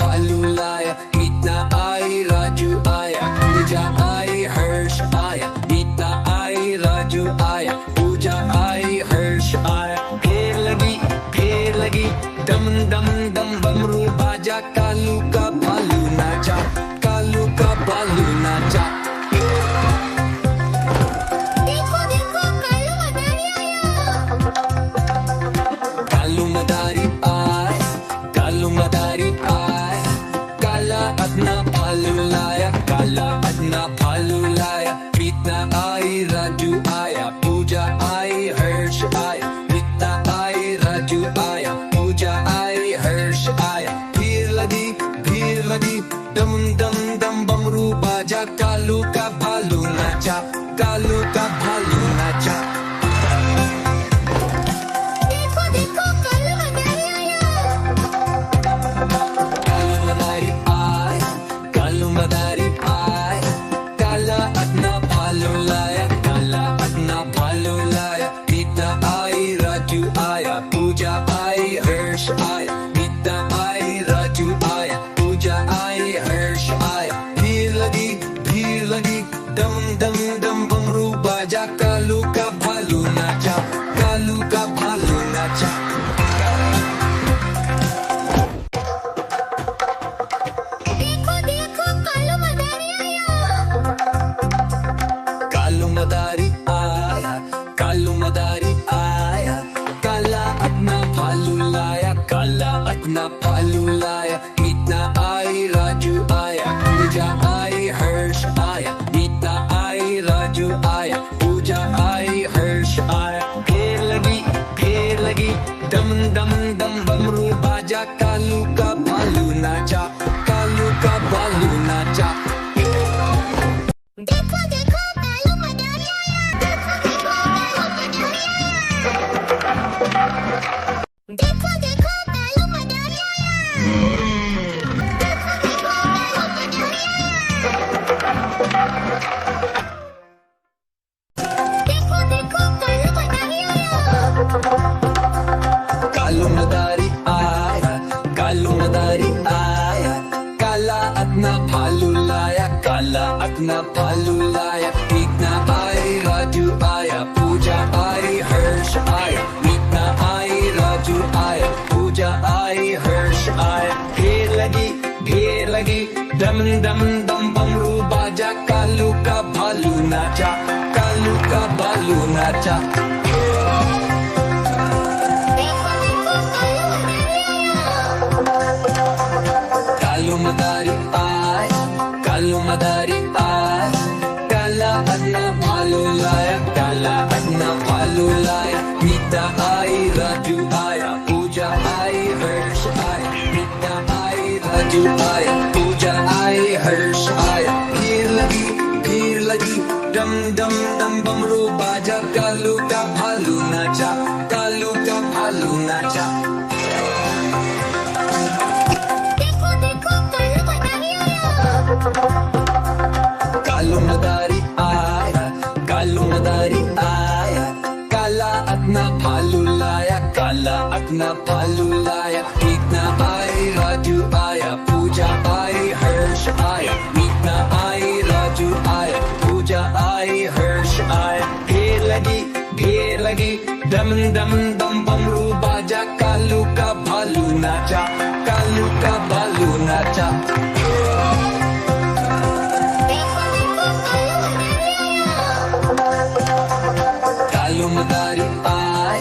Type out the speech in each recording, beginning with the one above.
भालू लाया, मीता आई राजू आया, पूजा आई हर्ष आया, मीता आई राजू आया, पूजा आई हर्ष आया। फिर लगी दम दम दम बमरू बाजा, कालू का भालू नाचा, कालू का भालू नाचा। कालू मदारी आए, कालू मदारी आए, काला अपना भालू लाया, काला अपना भालू लाया, मीता आई राजू आया, पूजा आई हर्ष आया, मीता आई राजू आया, पूजा आई हर्ष आया। फिर लगी दम दम दम बमरू बाजा, कालू का भालू नाचा, कालू का भालू नाचा। कालू मदारी आए, काला अपना भालू लाया, काला अपना भालू लाया, मीता आई राजू आया, पूजा आई हर्ष आया, मीता आई राजू आया, पूजा आई हर्ष आया। फिर लगी दम दम दम बमरू बाजा, कालू का भालू नाचा, कालू का भालू नाचा। कालू मदारी आया, कालू मदारी आया, काला अपना भालू लाया, काला अपना भालू लाया, मीता आई राजू आया, पूजा आई हर्ष आया, मीता आई राजू आया, पूजा आई हर्ष आया। फिर लगी दम दम दम बमरू बाजा, कालू का भालू नाचा, कालू का भालू नाचा। कालू मदारी आया, कालू मदारी आया, काला अपना भालू लाया, काला अपना भालू लाया, मीता आई राजू आया, पूजा आई हर्ष आया, मीता आई राजू आया, पूजा आई हर्ष आया। फिर लगी दम दम दम बमरू बाजा, कालू का भालू नाचा, कालू का भालू नाचा। कालू मदारी आए, कालू मदारी आए, काला अपना भालू लाया, काला अपना भालू लाया, मीता आई राजू आया, पूजा आई हर्ष आया, मीता आई राजू आया, पूजा आई हर्ष आया। फिर लगी दम दम दम बमरू बाजा, कालू का भालू नाचा, कालू का भालू नाचा। कालू मदारी आया, कालू मदारी आया, काला अपना भालू लाया, काला अपना भालू लाया, मीता आई राजू आया, पूजा आई हर्ष आया, मीता आई राजू आया, पूजा आई हर्ष आया। फिर लगी दम दम दम बमरू बाजा, कालू का भालू नाचा, कालू का भालू नाचा। कालू मदारी आए,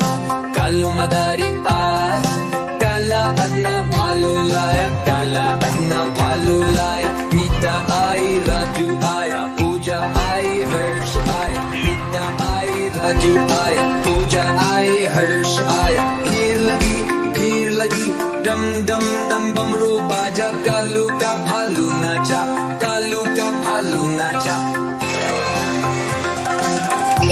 कालू मदारी आए,